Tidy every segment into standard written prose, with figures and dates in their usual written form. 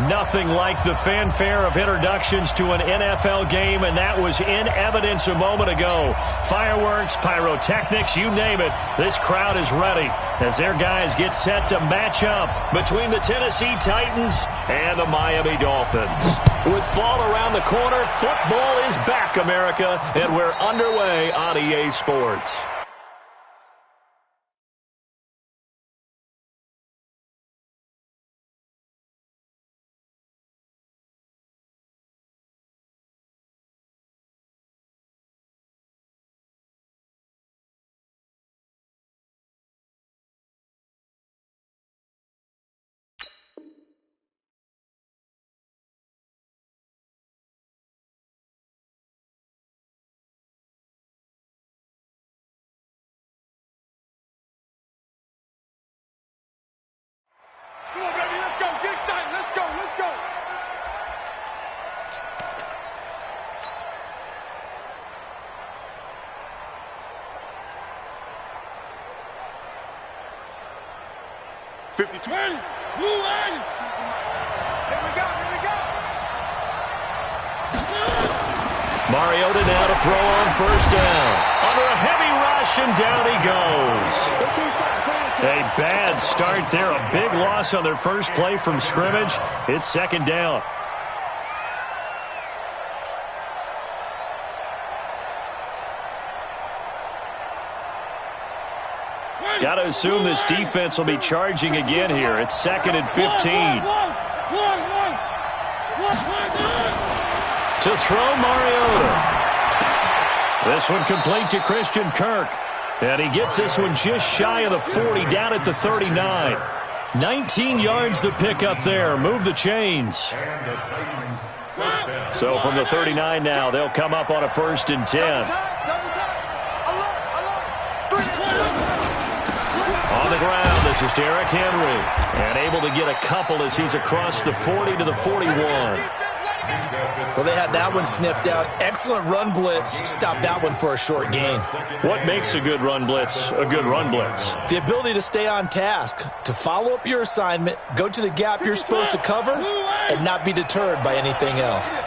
Nothing like the fanfare of introductions to an NFL game, and that was in evidence a moment ago. Fireworks, pyrotechnics, you name it. This crowd is ready as their guys get set to match up between the Tennessee Titans and the Miami Dolphins. With fall around the corner, football is back, America, and we're underway on EA Sports. Come on, baby, let's go. Get excited. Let's go. Let's go. Ready? Blue line. Here we go. Here we go. Mariota now to throw on first down. Under a heavy rush, and down he goes. A bad start there. A big loss on their first play from scrimmage. It's second down. Got to assume this defense will be charging again here. It's second and 15. To throw, Mariota. This one complete to Christian Kirk. And he gets this one just shy of the 40, down at the 39. 19 yards to pick up there. Move the chains. So from the 39 now, they'll come up on a 1st and 10. On the ground, this is Derrick Henry. And able to get a couple as he's across the 40 to the 41. Well, they had that one sniffed out. Excellent run blitz. Stopped that one for a short gain. What makes a good run blitz a good run blitz? The ability to stay on task, to follow up your assignment, go to the gap you're supposed to cover, and not be deterred by anything else.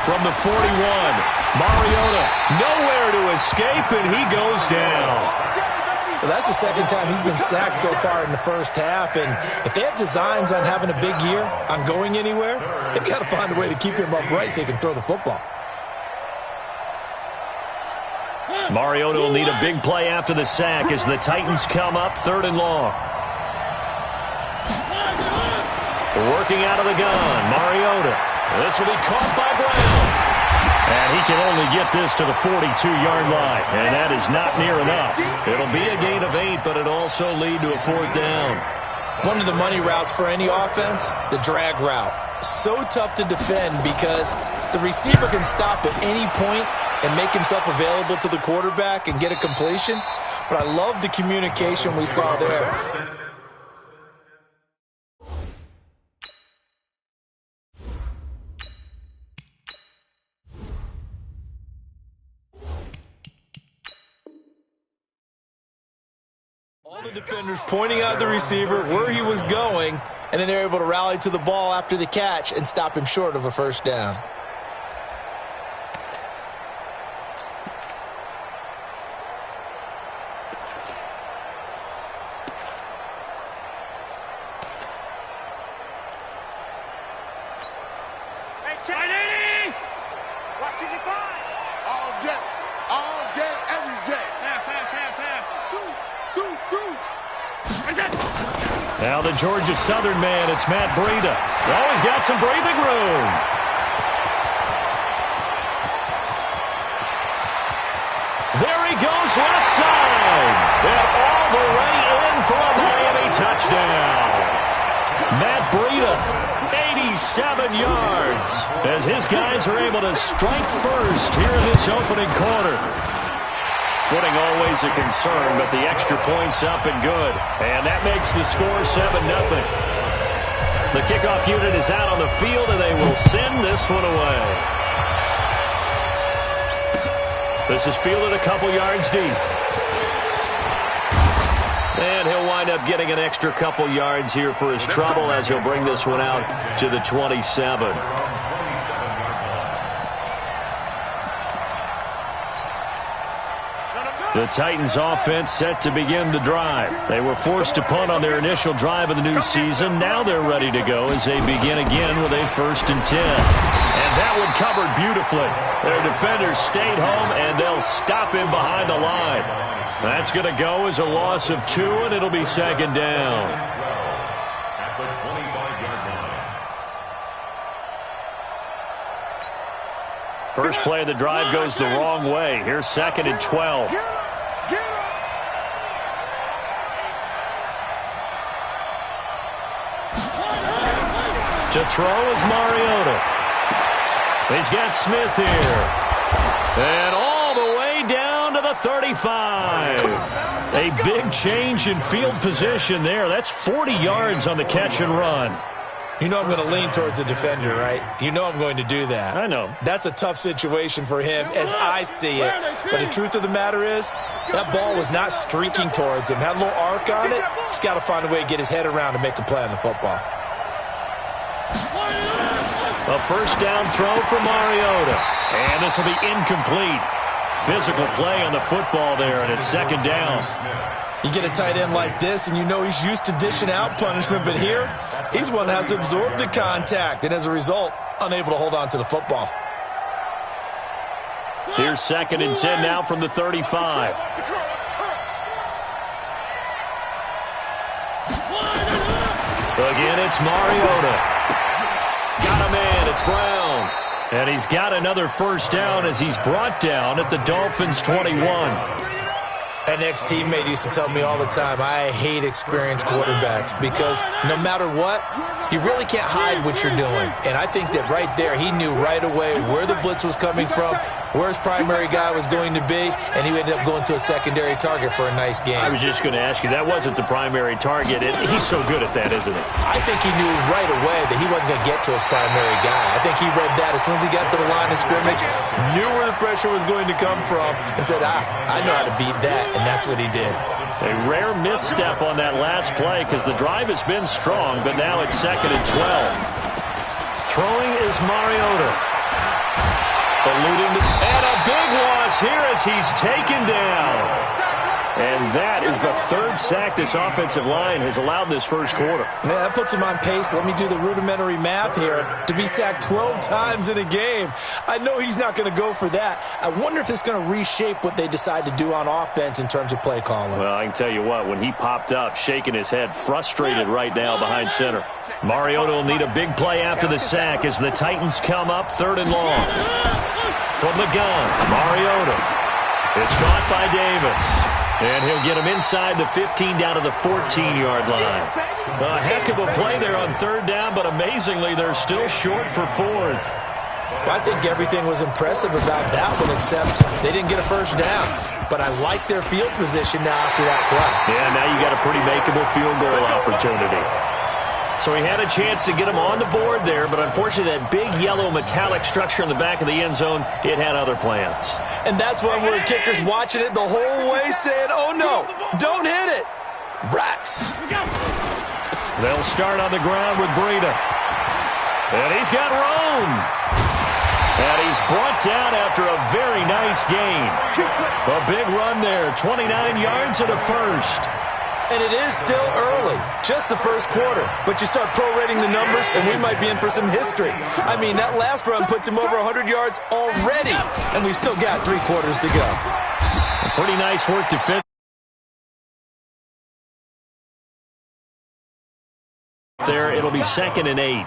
From the 41, Mariota nowhere to escape, and he goes down. Well, that's the second time he's been sacked so far in the first half, and if they have designs on having a big year, on going anywhere, they've got to find a way to keep him upright so he can throw the football. Mariota will need a big play after the sack as the Titans come up 3rd and long. Working out of the gun, Mariota. This will be caught by Brown. And he can only get this to the 42-yard line, and that is not near enough. It'll be a gain of 8, but it'll also lead to a 4th down. One of the money routes for any offense, the drag route. So tough to defend because the receiver can stop at any point and make himself available to the quarterback and get a completion. But I love the communication we saw there. All the defenders pointing out the receiver where he was going, and then they're able to rally to the ball after the catch and stop him short of a 1st down. Hey, Chinese! Watching your five. All day, every day. Half. Now the Georgia Southern man, it's Matt Breida. Always got some breathing room. There he goes, left side. And all the way in for a Miami touchdown. Matt Breida, 87 yards, as his guys are able to strike first here in this opening quarter. Footing always a concern, but the extra point's up and good. And that makes the score 7-0. The kickoff unit is out on the field, and they will send this one away. This is fielded a couple yards deep. And he'll wind up getting an extra couple yards here for his trouble as he'll bring this one out to the 27. The Titans offense set to begin the drive. They were forced to punt on their initial drive of the new season. Now they're ready to go as they begin again with a 1st and 10. And that one covered beautifully. Their defenders stayed home, and they'll stop him behind the line. That's going to go as a loss of 2, and it'll be 2nd down. At the 25-yard line. First play of the drive goes the wrong way. Here's 2nd and 12. To throw is Mariota. He's got Smith here. And all the way down to the 35. A big change in field position there. That's 40 yards on the catch and run. You know I'm going to lean towards the defender, right? You know I'm going to do that. I know. That's a tough situation for him as I see it. But the truth of the matter is, that ball was not streaking towards him. Had a little arc on it. He's got to find a way to get his head around and make a play on the football. A 1st down throw for Mariota. And this will be incomplete. Physical play on the football there, and it's 2nd down. You get a tight end like this, and you know he's used to dishing out punishment, but here, he's one that has to absorb the contact, and as a result, unable to hold on to the football. Here's 2nd and 10 now from the 35. Again, it's Mariota. Got him in. It's Brown. And he's got another 1st down as he's brought down at the Dolphins' 21. An ex-teammate used to tell me all the time, I hate experienced quarterbacks because no matter what, you really can't hide what you're doing. And I think that right there, he knew right away where the blitz was coming from, where his primary guy was going to be, and he ended up going to a secondary target for a nice game. I was just going to ask you, that wasn't the primary target. He's so good at that, isn't he? I think he knew right away that he wasn't going to get to his primary guy. I think he read that as soon as he got to the line of scrimmage, knew where the pressure was going to come from, and said, I know how to beat that, and that's what he did. A rare misstep on that last play because the drive has been strong, but now it's 2nd and 12. Throwing is Mariota. And a big loss here as he's taken down. And that is the 3rd sack this offensive line has allowed this first quarter. Man, that puts him on pace. Let me do the rudimentary math here. To be sacked 12 times in a game. I know he's not going to go for that. I wonder if it's going to reshape what they decide to do on offense in terms of play calling. Well, I can tell you what, when he popped up, shaking his head, frustrated right now behind center. Mariota will need a big play after the sack as the Titans come up 3rd and long. From the gun, Mariota. It's caught by Davis. And he'll get him inside the 15 down to the 14-yard line. A heck of a play there on 3rd down, but amazingly, they're still short for 4th. Well, I think everything was impressive about that one, except they didn't get a 1st down. But I like their field position now after that play. Yeah, now you got a pretty makeable field goal opportunity. So he had a chance to get him on the board there, but unfortunately that big yellow metallic structure in the back of the end zone, it had other plans. And that's when we're kickers watching it the whole way saying, oh no, don't hit it. Rats. They'll start on the ground with Breida. And he's got Roan. And he's brought down after a very nice gain. A big run there, 29 yards and a 1st. And it is still early, just the first quarter. But you start prorating the numbers, and we might be in for some history. I mean, that last run puts him over 100 yards already, and we've still got 3 quarters to go. Pretty nice work defensively. There, it'll be 2nd and 8.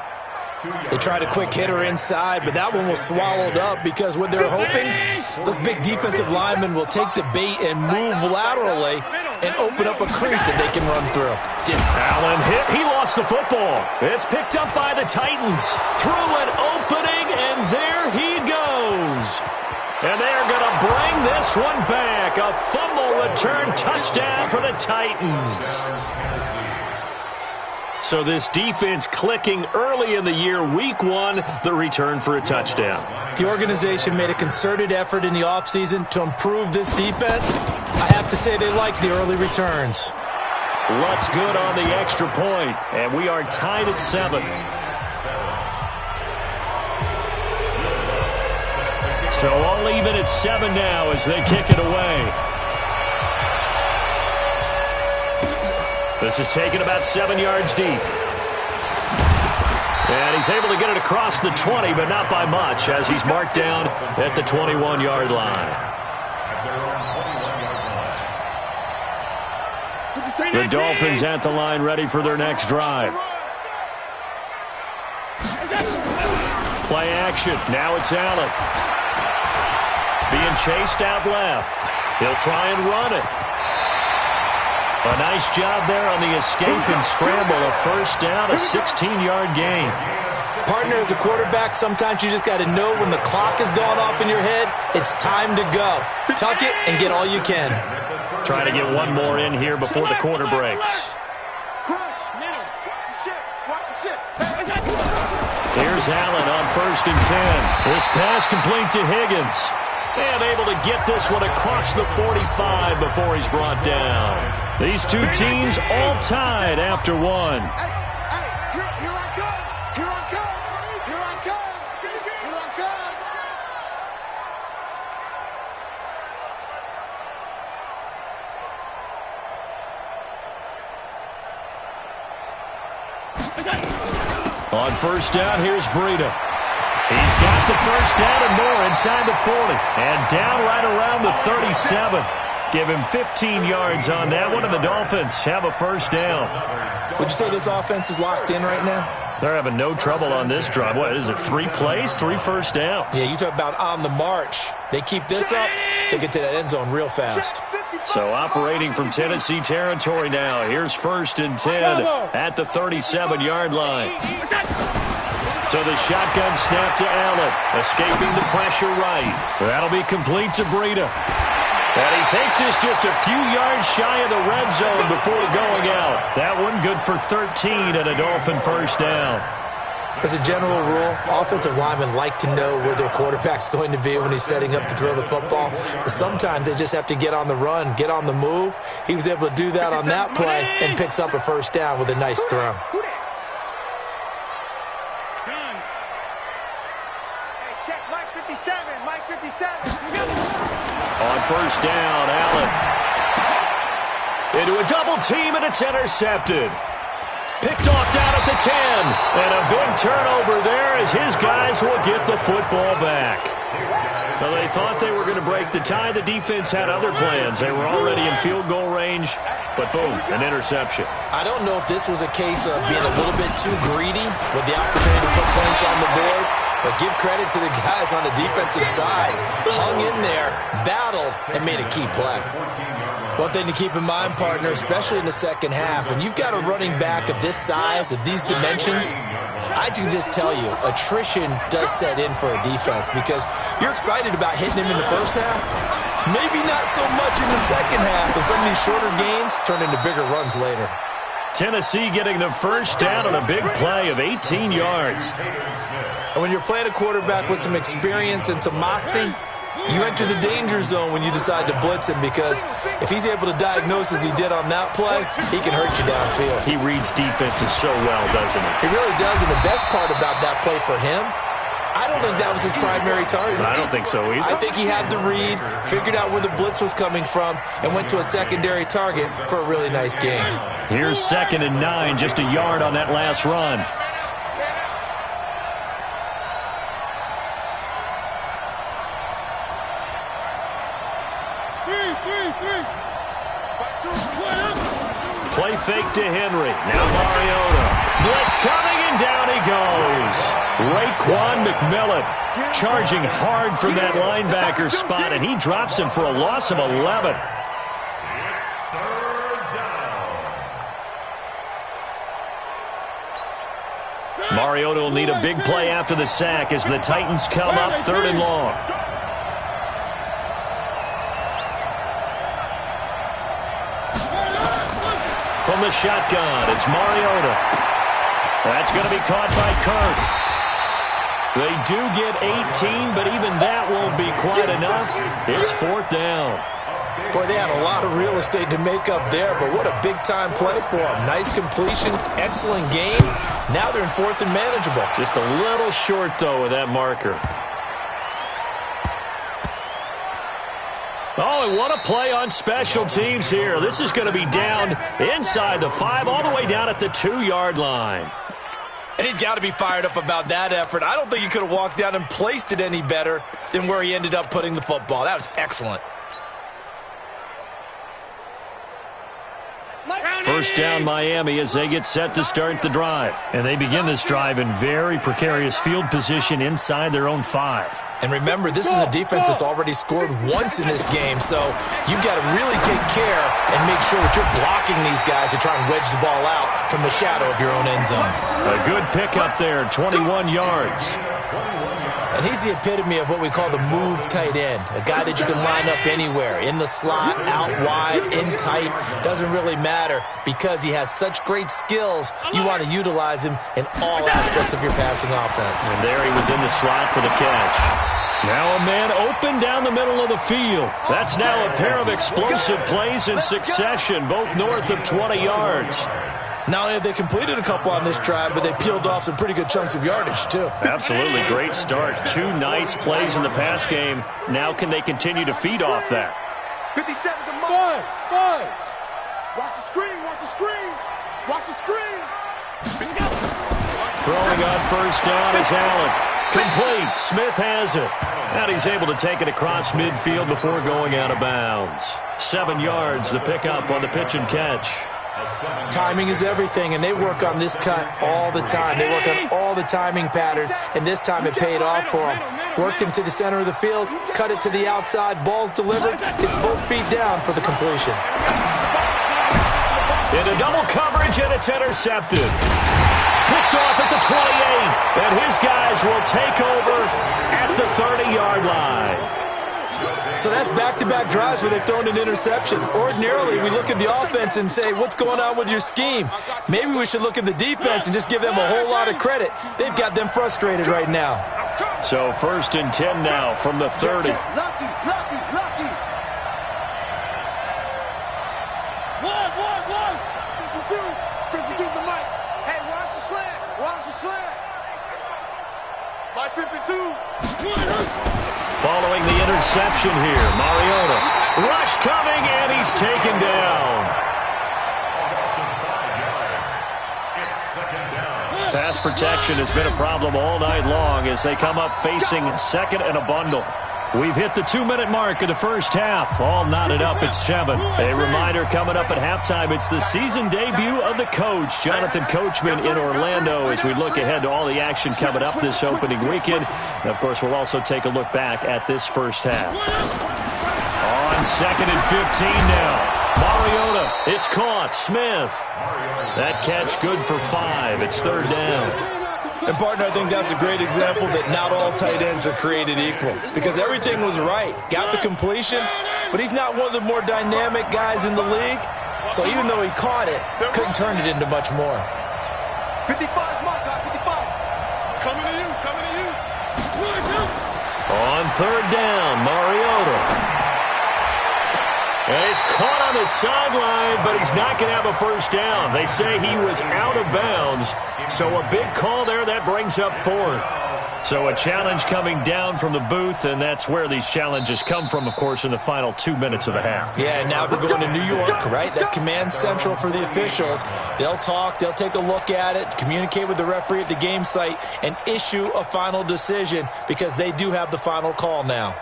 They tried a quick hitter inside, but that one was swallowed up because what they're hoping, those big defensive linemen will take the bait and move laterally and open up a crease that they can run through. Allen hit. He lost the football. It's picked up by the Titans. Through an opening, and there he goes. And they're going to bring this one back. A fumble return touchdown for the Titans. So this defense clicking early in the year, week 1, the return for a touchdown. The organization made a concerted effort in the offseason to improve this defense. I have to say they like the early returns. Lutz good on the extra point, and we are tied at 7. So all even at 7 now as they kick it away. This is taken about 7 yards deep. And he's able to get it across the 20, but not by much, as he's marked down at the 21-yard line. The Dolphins at the line, ready for their next drive. Play action. Now it's Allen. Being chased out left. He'll try and run it. A nice job there on the escape and scramble. A first down, a 16-yard gain. Partner, as a quarterback, sometimes you just got to know when the clock has gone off in your head, it's time to go. Tuck it and get all you can. Trying to get one more in here before the quarter breaks. Here's Allen on 1st and 10. This pass complete to Higgins. And able to get this one across the 45 before he's brought down. These two teams all tied after one. On 1st down, here's Breida. He's got the first down and more inside the 40. And down right around the 37. Give him 15 yards on that one, and the Dolphins have a first down. Would you say this offense is locked in right now? They're having no trouble on this drive. What is it, 3 plays, 3 first downs? Yeah, you talk about on the march. They keep this up, they get to that end zone real fast. So operating from Tennessee territory now. Here's 1st and 10 at the 37-yard line. So the shotgun snap to Allen, escaping the pressure right. That'll be complete to Breida. And he takes this just a few yards shy of the red zone before going out. That one good for 13 and a Dolphin first down. As a general rule, offensive linemen like to know where their quarterback's going to be when he's setting up to throw the football. But sometimes they just have to get on the run, get on the move. He was able to do that on that play and picks up a first down with a nice throw. On 1st down, Allen. Into a double team, and it's intercepted. Picked off down at the 10. And a big turnover there as his guys will get the football back. Well, they thought they were going to break the tie. The defense had other plans. They were already in field goal range, but boom, an interception. I don't know if this was a case of being a little bit too greedy with the opportunity to put points on the board, but give credit to the guys on the defensive side. Hung in there, battled, and made a key play. One thing to keep in mind, partner, especially in the second half, when you've got a running back of this size, of these dimensions, I can just tell you, attrition does set in for a defense because you're excited about hitting him in the first half. Maybe not so much in the second half, and some of these shorter gains turn into bigger runs later. Tennessee getting the first down on a big play of 18 yards. And when you're playing a quarterback with some experience and some moxie, you enter the danger zone when you decide to blitz him because if he's able to diagnose as he did on that play, he can hurt you downfield. He reads defenses so well, doesn't he? He really does, and the best part about that play for him, I don't think that was his primary target. I don't think so either. I think he had the read, figured out where the blitz was coming from, and went to a secondary target for a really nice game. Here's 2nd and 9, just a yard on that last run. Play fake to Henry. Now Mariota. Blitz coming, and down he goes. Raekwon McMillan charging hard from that linebacker spot, and he drops him for a loss of 11. Mariota will need a big play after the sack as the Titans come up 3rd and long. From the shotgun, it's Mariota. That's going to be caught by Kirk. They do get 18, but even that won't be quite enough. It's 4th down. Boy, they had a lot of real estate to make up there, but what a big-time play for them. Nice completion, excellent game. Now they're in fourth and manageable. Just a little short, though, with that marker. Oh, and what a play on special teams here. This is going to be down inside the 5, all the way down at the 2-yard line. And he's got to be fired up about that effort. I don't think he could have walked down and placed it any better than where he ended up putting the football. That was excellent. First down, Miami, as they get set to start the drive. And they begin this drive in very precarious field position inside their own 5. And remember, this is a defense that's already scored once in this game, so you've got to really take care and make sure that you're blocking these guys to try and wedge the ball out from the shadow of your own end zone. A good pickup there, 21 yards. And he's the epitome of what we call the move tight end, a guy that you can line up anywhere, in the slot, out wide, in tight, doesn't really matter because he has such great skills. You want to utilize him in all aspects of your passing offense. And there he was in the slot for the catch. Now a man open down the middle of the field. That's now a pair of explosive plays in succession, both north of 20 yards. Not only have they completed a couple on this drive, but they peeled off some pretty good chunks of yardage, too. Absolutely. Great start. 2 nice plays in the pass game. Now can they continue to feed off that? 57 to Mike. Watch the screen. Watch the screen. Watch the screen. Throwing on first down is Allen. Complete. Smith has it. And he's able to take it across midfield before going out of bounds. 7 yards, the pickup on the pitch and catch. Timing is everything, and they work on this cut all the time. They work on all the timing patterns, and this time it paid off for them. Worked him to the center of the field, cut it to the outside, ball's delivered. It's both feet down for the completion. Into double coverage, and it's intercepted. Picked off at the 28, and his guys will take over at the 30-yard line. So that's back-to-back drives where they've thrown an interception. Ordinarily, we look at the offense and say, what's going on with your scheme? Maybe we should look at the defense and just give them a whole lot of credit. They've got them frustrated right now. So 1st and 10 now from the 30. Lucky. 52 the mic. Hey, watch the slant. Watch the slant. Mike 52. Following the interception here, Mariota. Rush coming, and he's taken down. Pass protection has been a problem all night long as they come up facing 2nd and a bundle. We've hit the 2-minute mark of the first half. All knotted up at 7. A reminder coming up at halftime. It's the season debut of the coach, Jonathan Coachman, in Orlando, as we look ahead to all the action coming up this opening weekend. And, of course, we'll also take a look back at this first half. On 2nd and 15 now. Mariota, it's caught. Smith. That catch good for 5. It's 3rd down. And, partner, I think that's a great example that not all tight ends are created equal because everything was right. Got the completion, but he's not one of the more dynamic guys in the league. So even though he caught it, couldn't turn it into much more. 55, Mike, 55. Coming to you. On 3rd down, Mariota. And he's caught on the sideline, but he's not going to have a first down. They say he was out of bounds, so a big call there. That brings up 4th. So a challenge coming down from the booth, and that's where these challenges come from, of course, in the final 2 minutes of the half. Yeah, now they're going to New York, right? That's command central for the officials. They'll talk, they'll take a look at it, communicate with the referee at the game site, and issue a final decision because they do have the final call now.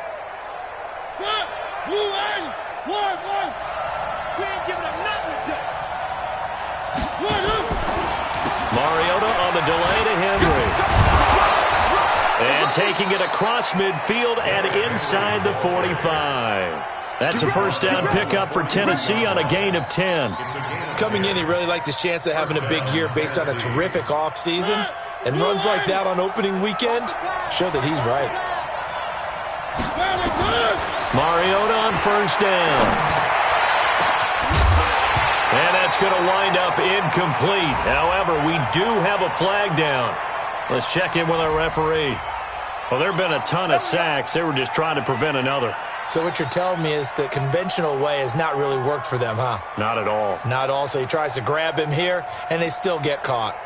Mariota on the delay to Henry. And taking it across midfield and inside the 45. That's a first down pickup for Tennessee on a gain of 10. Coming in, he really liked his chance of having a big year based on a terrific offseason. And runs like that on opening weekend show that he's right. Mariota on first down. And that's going to wind up incomplete. However, we do have a flag down. Let's check in with our referee. Well, there have been a ton of sacks. They were just trying to prevent another. So what you're telling me is the conventional way has not really worked for them, huh? Not at all. Not at all. So he tries to grab him here, and they still get caught.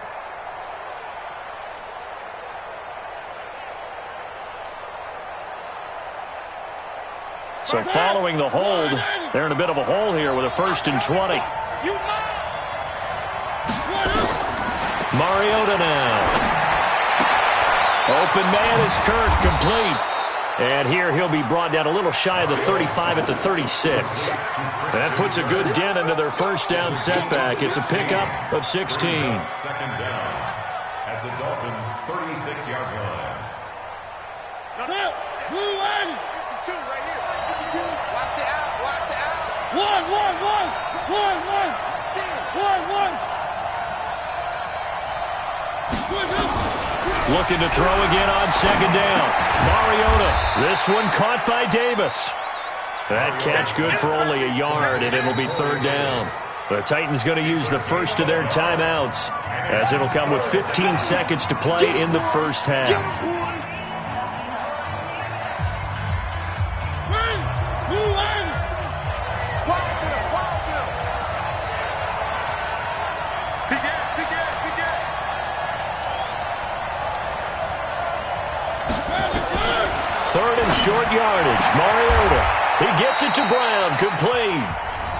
So following the hold, they're in a bit of a hole here with a 1st and 20. Mariota now. Open man is Kirk, complete. And here he'll be brought down a little shy of the 35 at the 36. That puts a good dent into their first down setback. It's a pickup of 16. Second down at the Dolphins' 36-yard line. Two right here. Watch the out. Watch the out. Looking to throw again on 2nd down. Mariota. This one caught by Davis. That catch good for only a yard, and it'll be 3rd down. The Titans going to use the first of their timeouts, as it'll come with 15 seconds to play in the first half. Short yardage. Mariota. He gets it to Brown. Complete.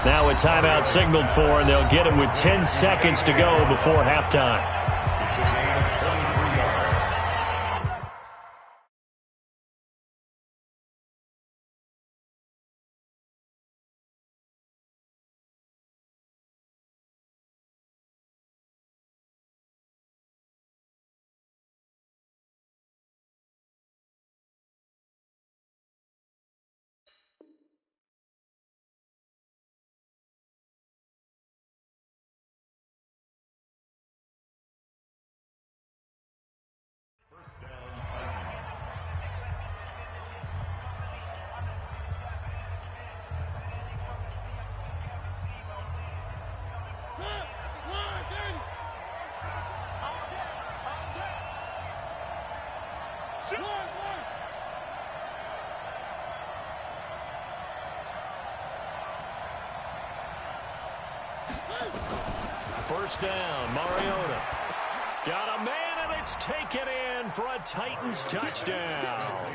Now a timeout signaled for, and they'll get it with 10 seconds to go before halftime. First down, Mariota. Got a man, and it's taken in for a Titans touchdown.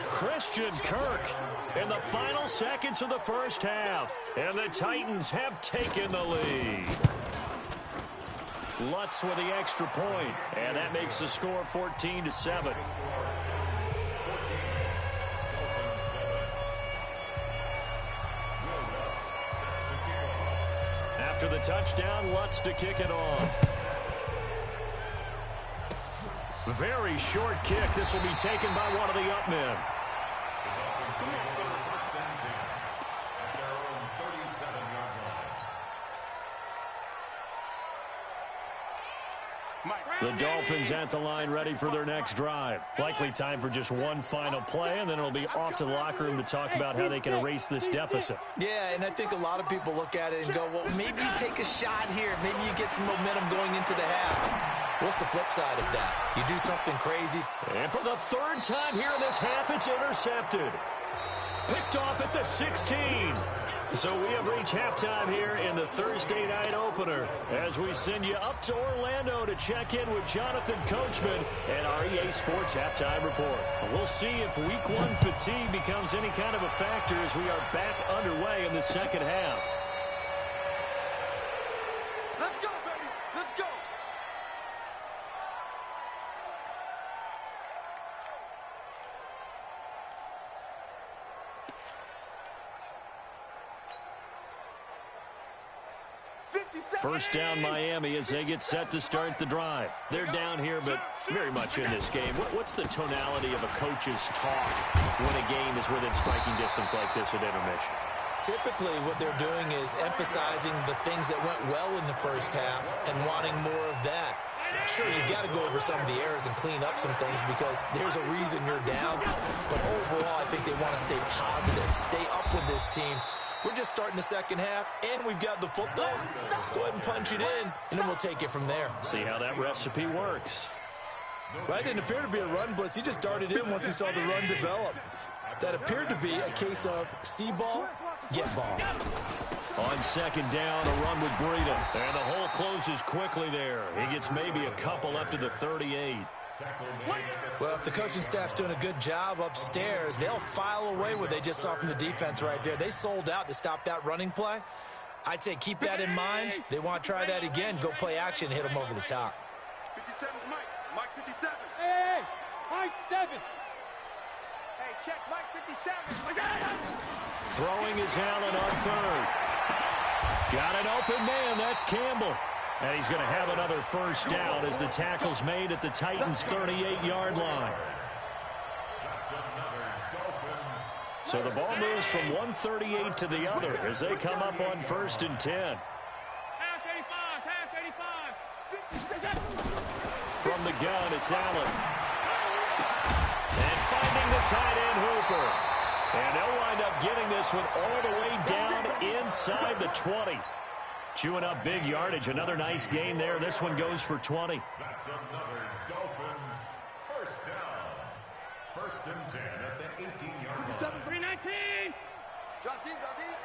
Christian Kirk in the final seconds of the first half. And the Titans have taken the lead. Lutz with the extra point, and that makes the score 14-7. After the touchdown, Lutz to kick it off. Very short kick. This will be taken by one of the up men. The Dolphins at the line, ready for their next drive. Likely time for just one final play, and then it'll be off to the locker room to talk about how they can erase this deficit. Yeah, and I think a lot of people look at it and go, well, maybe you take a shot here. Maybe you get some momentum going into the half. What's the flip side of that? You do something crazy. And for the 3rd time here in this half, it's intercepted. Picked off at the 16. So we have reached halftime here in the Thursday night opener as we send you up to Orlando to check in with Jonathan Coachman and our EA Sports Halftime Report. We'll see if Week 1 fatigue becomes any kind of a factor as we are back underway in the second half. Let's go, baby. Let's go. First down Miami as they get set to start the drive. They're down here, but very much in this game. What's the tonality of a coach's talk when a game is within striking distance like this at intermission? Typically, what they're doing is emphasizing the things that went well in the first half and wanting more of that. Sure, you've got to go over some of the errors and clean up some things because there's a reason you're down. But overall, I think they want to stay positive, stay up with this team. We're just starting the second half, and we've got the football. Let's go ahead and punch it in, and then we'll take it from there. See how that recipe works. Well, that didn't appear to be a run blitz. He just darted in once he saw the run develop. That appeared to be a case of see ball, get ball. On second down, a run with Breida. And the hole closes quickly there. He gets maybe a couple up to the 38. Well, if the coaching staff's doing a good job upstairs, they'll file away what they just saw from the defense right there. They sold out to stop that running play. I'd say keep that in mind. They want to try that again. Go play action, hit them over the top. 57 Mike. Mike 57. Hey, Mike 7. Hey, check Mike 57. Throwing is Allen on third. Got an open man. That's Campbell. And he's going to have another first down as the tackle's made at the Titans' 38-yard line. So the ball moves from 138 to the other as they come up on 1st and 10. Half 85. From the gun, it's Allen. And finding the tight end, Hooper. And they'll wind up getting this one all the way down inside the 20. Chewing up big yardage. Another nice gain there. This one goes for 20. That's another Dolphins first down. 1st and 10 at the 18-yard line. 57. 319. Drop deep, drop deep.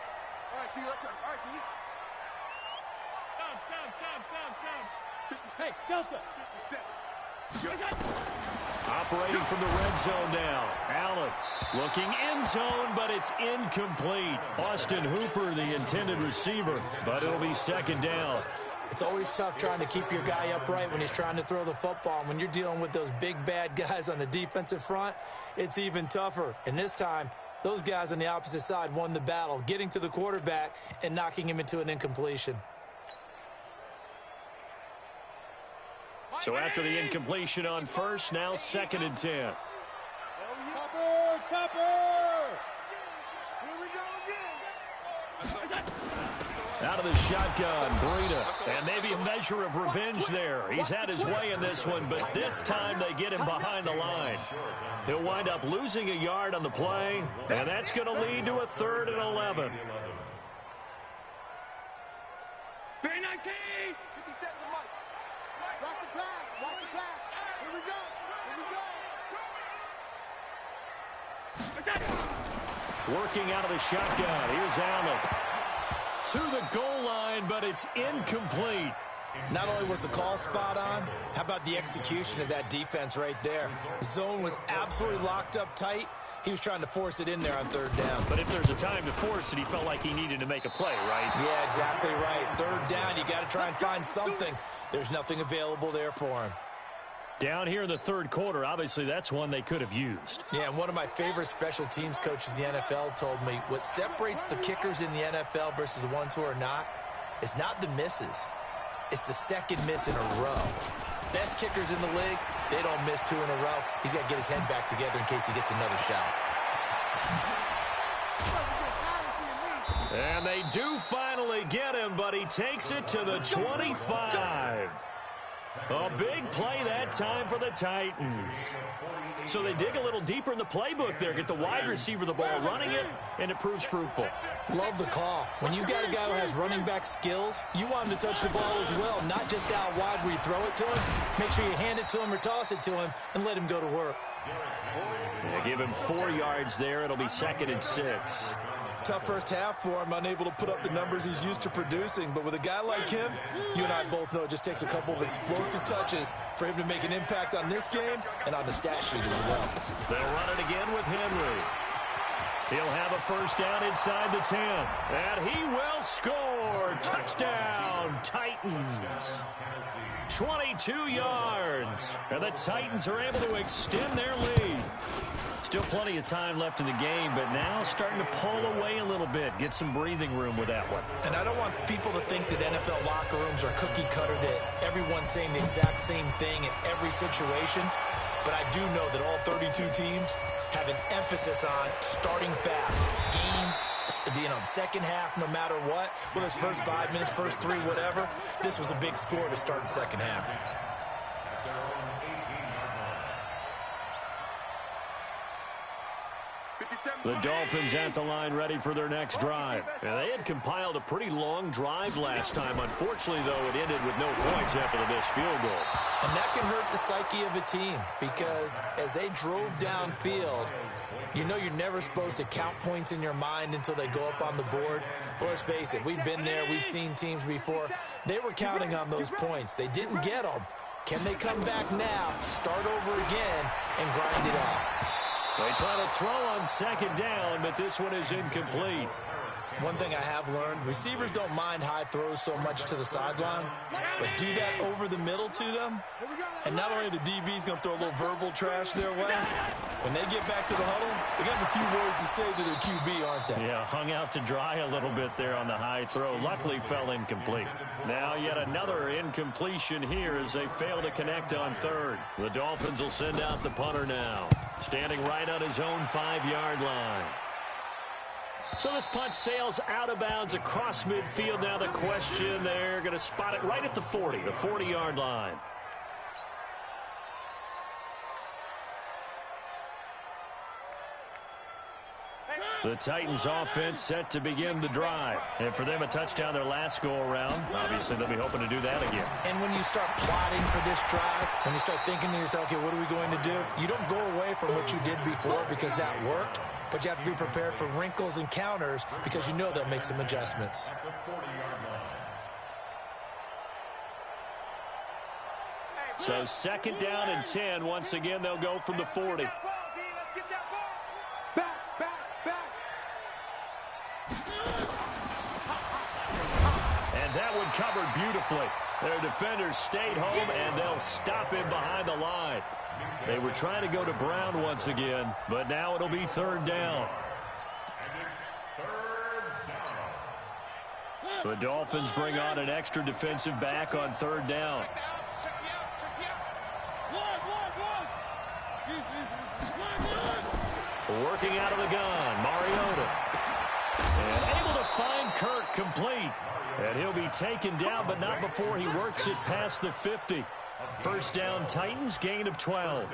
All right, T, let's go. All right, T. Stop. Hey, Delta. 57. Operating from the red zone now. Allen looking end zone, but it's incomplete. Austin Hooper, the intended receiver, but it'll be 2nd down. It's always tough trying to keep your guy upright when he's trying to throw the football. And when you're dealing with those big, bad guys on the defensive front, it's even tougher. And this time, those guys on the opposite side won the battle, getting to the quarterback and knocking him into an incompletion. So after the incompletion on first, now 2nd and 10. Chopper. Here we go again. Out of the shotgun, Breida. And maybe a measure of revenge there. He's had his way in this one, but this time they get him behind the line. He'll wind up losing a yard on the play, and that's going to lead to a 3rd and 11. 319. 57 Mike. Watch the pass. Watch the pass. Here we go. Working out of the shotgun. Here's Allen. To the goal line, but it's incomplete. Not only was the call spot on, how about the execution of that defense right there? Zone was absolutely locked up tight. He was trying to force it in there on 3rd down. But if there's a time to force it, he felt like he needed to make a play, right? Yeah, exactly right. 3rd down, you got to try and find something. There's nothing available there for him. Down here in the 3rd quarter, obviously that's one they could have used. Yeah, and one of my favorite special teams coaches in the NFL told me what separates the kickers in the NFL versus the ones who are not is not the misses. It's the 2nd miss in a row. Best kickers in the league, they don't miss 2 in a row. He's got to get his head back together in case he gets another shot. And they do finally get him, but he takes it to the 25. A big play that time for the Titans. So they dig a little deeper in the playbook there, get the wide receiver the ball, running it, and it proves fruitful. Love the call. When you got a guy who has running back skills, you want him to touch the ball as well, not just out wide where you throw it to him. Make sure you hand it to him or toss it to him and let him go to work. They give him 4 yards there. It'll be 2nd and 6. Tough first half for him, unable to put up the numbers he's used to producing. But with a guy like him, you and I both know it just takes a couple of explosive touches for him to make an impact on this game and on the stat sheet as well. They'll run it again with Henry. He'll have a first down inside the 10. And he will score. Touchdown, Titans. 22 yards. And the Titans are able to extend their lead. Still plenty of time left in the game, but now starting to pull away a little bit, get some breathing room with that one. And I don't want people to think that NFL locker rooms are cookie cutter, that everyone's saying the exact same thing in every situation. But I do know that all 32 teams have an emphasis on starting fast. Game, the second half, no matter what, whether it's first 5 minutes, first 3, whatever, this was a big score to start the second half. 57 The Dolphins at the line ready for their next drive. And they had compiled a pretty long drive last time. Unfortunately, though, it ended with no points after the missed field goal. And that can hurt the psyche of a team because as they drove downfield, you know you're never supposed to count points in your mind until they go up on the board. But let's face it, we've been there. We've seen teams before. They were counting on those points. They didn't get them. Can they come back now, start over again, and grind it out? They try to throw on second down, but this one is incomplete. One thing I have learned, receivers don't mind high throws so much to the sideline, but do that over the middle to them, and not only the DB's going to throw a little verbal trash their way, when they get back to the huddle, they got a few words to say to their QB, aren't they? Yeah, hung out to dry a little bit there on the high throw. Luckily fell incomplete. Now yet another incompletion here as they fail to connect on third. The Dolphins will send out the punter now, standing right on his own 5-yard line. So this punt sails out of bounds across midfield. Now the question, they're going to spot it right at the 40, the 40-yard line. The Titans offense set to begin the drive. And for them, a touchdown their last go-around. Obviously, they'll be hoping to do that again. And when you start plotting for this drive, when you start thinking to yourself, okay, what are we going to do? You don't go away from what you did before because that worked. But you have to be prepared for wrinkles and counters because you know they'll make some adjustments. So second down and 10. Once again, they'll go from the 40. And that one covered beautifully. Their defenders stayed home, and they'll stop him behind the line. They were trying to go to Brown once again, but now it'll be third down. The Dolphins bring on an extra defensive back on third down. Working out of the gun, Mariota. And able to find Kirk complete. And he'll be taken down, but not before he works it past the 50. First down, Titans, gain of 12.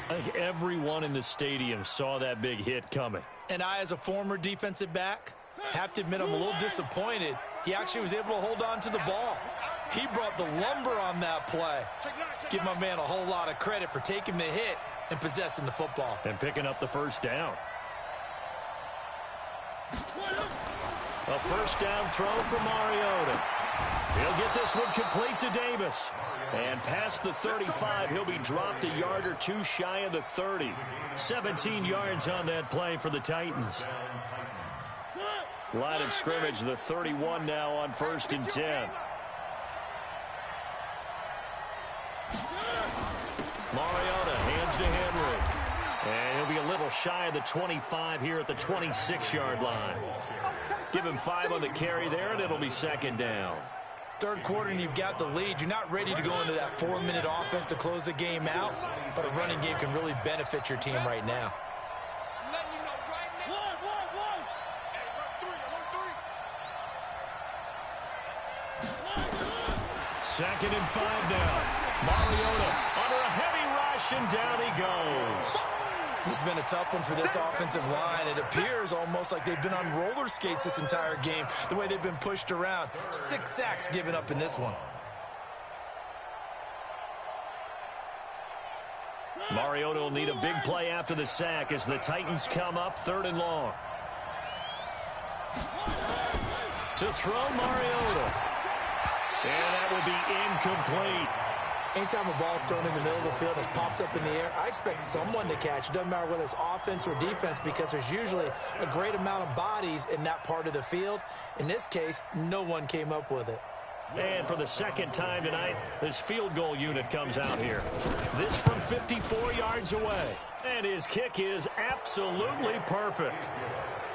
I think everyone in the stadium saw that big hit coming. And I, as a former defensive back, have to admit I'm a little disappointed. He actually was able to hold on to the ball. He brought the lumber on that play. Give my man a whole lot of credit for taking the hit and possessing the football. And picking up the first down. A first down throw for Mariota. He'll get this one complete to Davis. And past the 35, he'll be dropped a yard or two shy of the 30. 17 yards on that play for the Titans. Line of scrimmage, the 31 now on first and 10. Mariota hands to Henry. And he'll be a little shy of the 25 here at the 26-yard line. Give him 5 on the carry there, and it'll be second down. Third quarter and you've got the lead. You're not ready to go into that 4-minute offense to close the game out, but a running game can really benefit your team right now. Second and 5 now. Mariota under a heavy rush, and down he goes. This has been a tough one for this offensive line. It appears almost like they've been on roller skates this entire game, the way they've been pushed around. 6 sacks given up in this one. Mariota will need a big play after the sack as the Titans come up third and long. To throw Mariota. And that will be incomplete. Anytime a ball's thrown in the middle of the field and it's popped up in the air, I expect someone to catch. It doesn't matter whether it's offense or defense because there's usually a great amount of bodies in that part of the field. In this case, no one came up with it. And for the second time tonight, this field goal unit comes out here. This from 54 yards away. And his kick is absolutely perfect.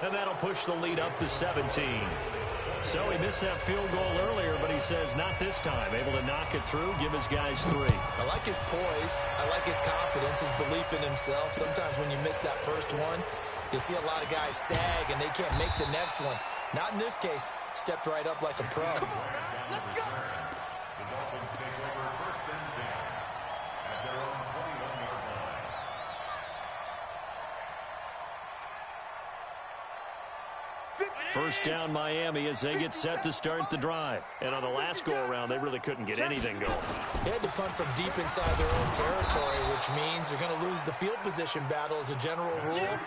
And that'll push the lead up to 17. So he missed that field goal earlier, but he says not this time. Able to knock it through, give his guys 3. I like his poise. I like his confidence, his belief in himself. Sometimes when you miss that first one, you'll see a lot of guys sag and they can't make the next one. Not in this case. Stepped right up like a pro. Come on, let's go. The Dolphins take over first and 10 at their own 21-yard line. First down Miami as they get set to start the drive. And on the last go-around, they really couldn't get anything going. They had to punt from deep inside their own territory, which means they're going to lose the field position battle as a general rule.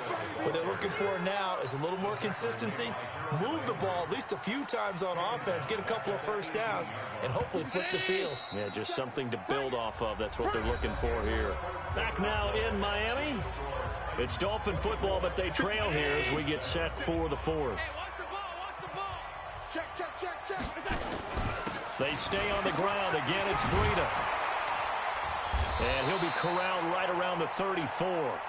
What they're looking for now is a little more consistency, move the ball at least a few times on offense, get a couple of first downs, and hopefully flip the field. Yeah, just something to build off of. That's what they're looking for here. Back now in Miami. It's Dolphin football, but they trail here as we get set for the fourth. Check. They stay on the ground. Again, it's Breida. And he'll be corralled right around the 34.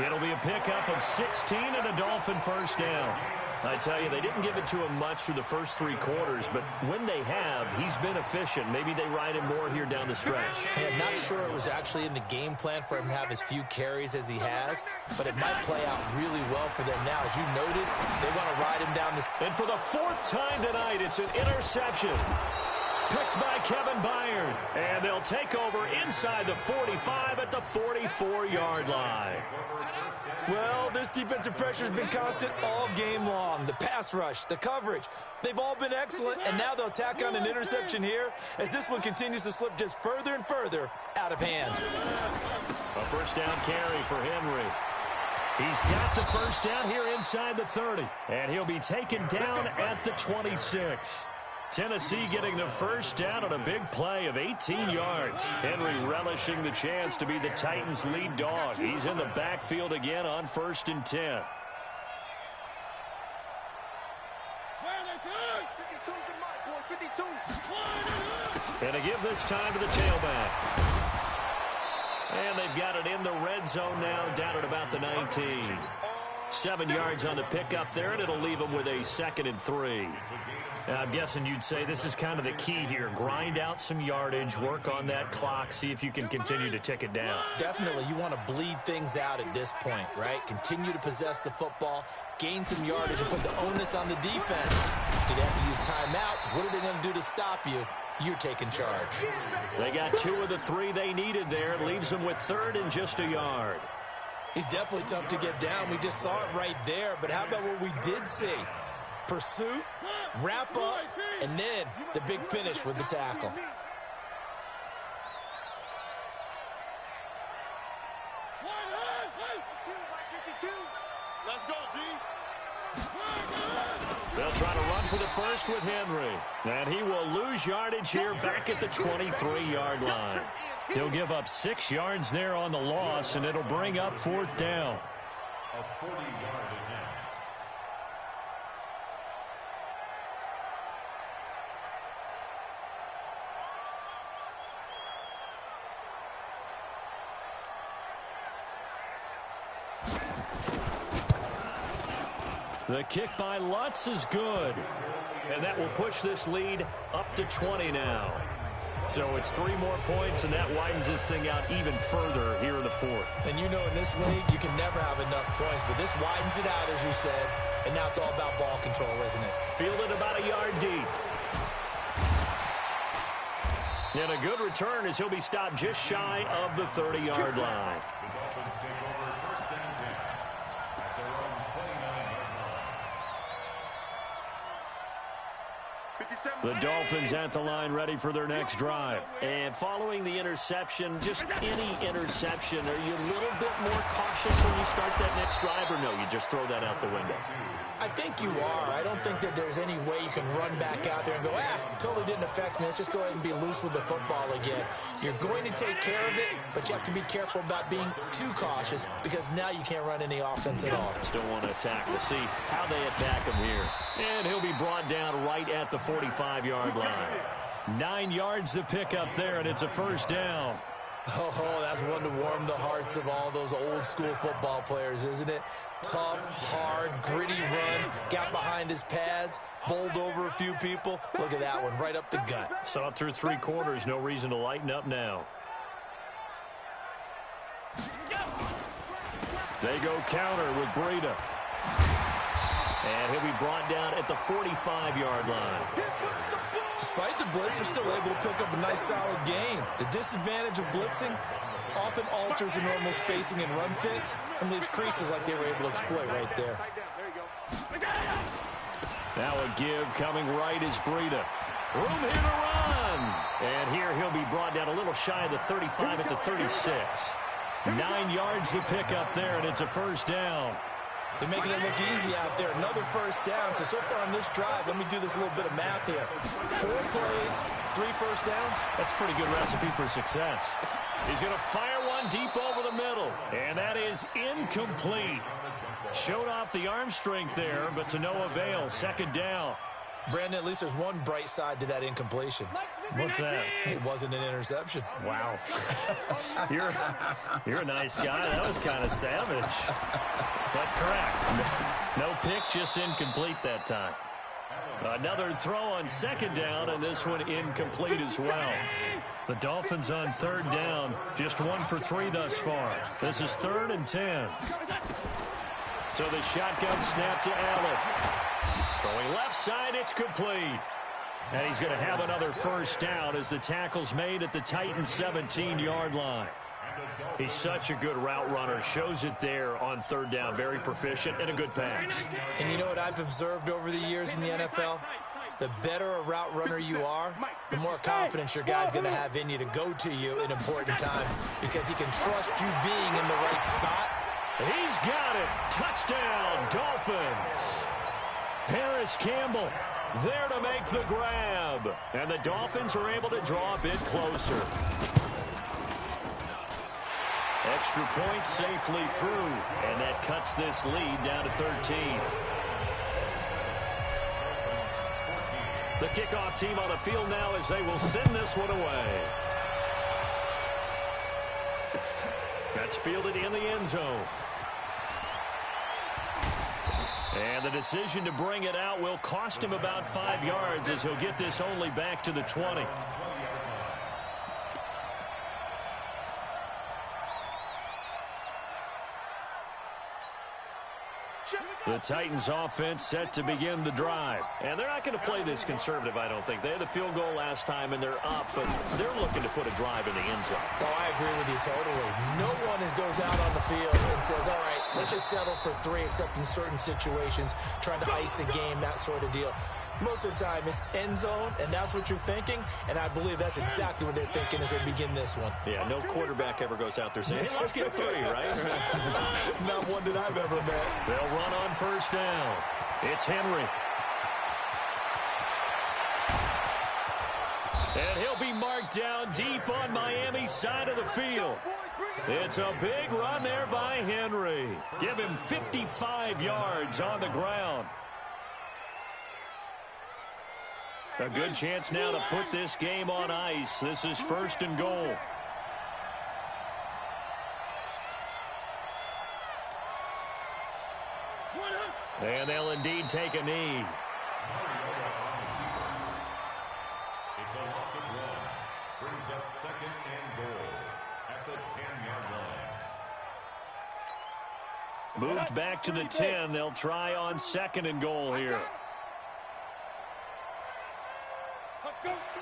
It'll be a pickup of 16 and a Dolphin first down. I tell you, they didn't give it to him much through the first 3 quarters, but when they have, he's been efficient. Maybe they ride him more here down the stretch. Hey, I'm not sure it was actually in the game plan for him to have as few carries as he has, but it might play out really well for them now. As you noted, they want to ride him down this. And for the 4th time tonight, it's an interception. Picked by Kevin Byard. And they'll take over inside the 45 at the 44-yard line. Well, this defensive pressure has been constant all game long. The pass rush, the coverage, they've all been excellent, and now they'll tack on an interception here as this one continues to slip just further and further out of hand. A first down carry for Henry. He's got the first down here inside the 30, and he'll be taken down at the 26. Tennessee getting the first down on a big play of 18 yards. Henry relishing the chance to be the Titans' lead dog. He's in the backfield again on 1st and 10. And to give this time to the tailback. And they've got it in the red zone now, down at about the 19. 7 yards on the pickup there, and it'll leave them with a 2nd and 3. I'm guessing you'd say this is kind of the key here. Grind out some yardage, work on that clock, see if you can continue to tick it down. Definitely, you want to bleed things out at this point, right? Continue to possess the football, gain some yardage, and put the onus on the defense. Do they have to use timeouts? What are they going to do to stop you? You're taking charge. They got 2 of the 3 they needed there. It leaves them with 3rd and just a yard. He's definitely tough to get down. We just saw it right there. But how about what we did see? Pursuit, wrap up, and then the big finish with the tackle. Let's go, D. They'll try to run for the first with Henry. And he will lose yardage here back at the 23-yard line. He'll give up 6 yards there on the loss, and it'll bring up 4th down. A 40-yard attempt. The kick by Lutz is good. And that will push this lead up to 20 now. So it's 3 more points, and that widens this thing out even further here in the 4th. And you know in this league, you can never have enough points, but this widens it out, as you said, and now it's all about ball control, isn't it? Fielded about a yard deep. And a good return as he'll be stopped just shy of the 30-yard line. The Dolphins take over 1st and 10 at their own 29-yard line. The Dolphins at the line ready for their next drive. And following the interception, just any interception, are you a little bit more cautious when you start that next drive, or no, you just throw that out the window? I think you are. I don't think that there's any way you can run back out there and go, totally didn't affect me. Let's just go ahead and be loose with the football again. You're going to take care of it, but you have to be careful about being too cautious because now you can't run any offense at all. Still want to attack. We'll see how they attack him here. And he'll be brought down right at the 45-yard line. 9 yards to pick up there, and it's a first down. Oh, that's one to warm the hearts of all those old-school football players, isn't it? Tough, hard, gritty run, got behind his pads, bowled over a few people. Look at that one, right up the gut. Saw it through 3 quarters, no reason to lighten up now. They go counter with Breida. And he'll be brought down at the 45-yard line. Despite the blitz, they're still able to pick up a nice, solid gain. The disadvantage of blitzing often alters the normal spacing and run fits and leaves creases like they were able to exploit right there. Now a give coming right is Breida. Room here to run. And here he'll be brought down a little shy of the 35 at the 36. 9 yards to pick up there, and it's a first down. They're making it look easy out there. Another first down. So far on this drive, let me do this little bit of math here. 4 plays, 3 first downs. That's a pretty good recipe for success. He's going to fire one deep over the middle. And that is incomplete. Showed off the arm strength there, but to no avail. Second down. Brandon, at least there's one bright side to that incompletion. What's that? It wasn't an interception. Wow. You're a nice guy. That was kind of savage. But correct. No pick, just incomplete that time. Another throw on second down, and this one incomplete as well. The Dolphins on third down, just 1 for 3 thus far. This is 3rd and 10. So the shotgun snap to Allen. Throwing left side, it's complete. And he's going to have another first down as the tackle's made at the Titans' 17-yard line. He's such a good route runner. Shows it there on third down. Very proficient and a good pass. And you know what I've observed over the years in the NFL? The better a route runner you are, the more confidence your guy's going to have in you to go to you in important times because he can trust you being in the right spot. He's got it. Touchdown, Dolphins. Paris Campbell there to make the grab. And the Dolphins are able to draw a bit closer. Extra point safely through. And that cuts this lead down to 13. The kickoff team on the field now as they will send this one away. That's fielded in the end zone. And the decision to bring it out will cost him about 5 yards as he'll get this only back to the 20. The Titans offense set to begin the drive. And they're not going to play this conservative, I don't think. They had the field goal last time, and they're up, but they're looking to put a drive in the end zone. Oh, I agree with you totally. No one goes out on the field and says, all right, let's just settle for 3, except in certain situations, trying to ice a game, that sort of deal. Most of the time, it's end zone, and that's what you're thinking, and I believe that's exactly what they're thinking as they begin this one. Yeah, no quarterback ever goes out there saying, hey, let's get 3, right? Not one that I've ever met. They'll run on first down. It's Henry. And he'll be marked down deep on Miami's side of the field. It's a big run there by Henry. Give him 55 yards on the ground. A good chance now to put this game on ice. This is 1st and goal. And they'll indeed take a knee. It's a loss of 1. Brings up 2nd and goal at the 10-yard line. Moved back to the 10. They'll try on 2nd and goal here.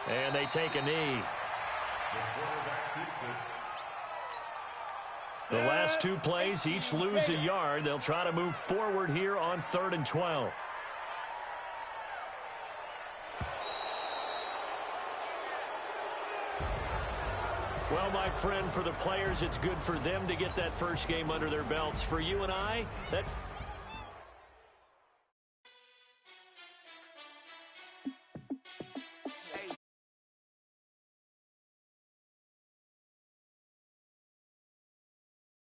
And they take a knee. The last 2 plays each lose a yard. They'll try to move forward here on 3rd and 12. Well, my friend, for the players, it's good for them to get that first game under their belts. For you and I, that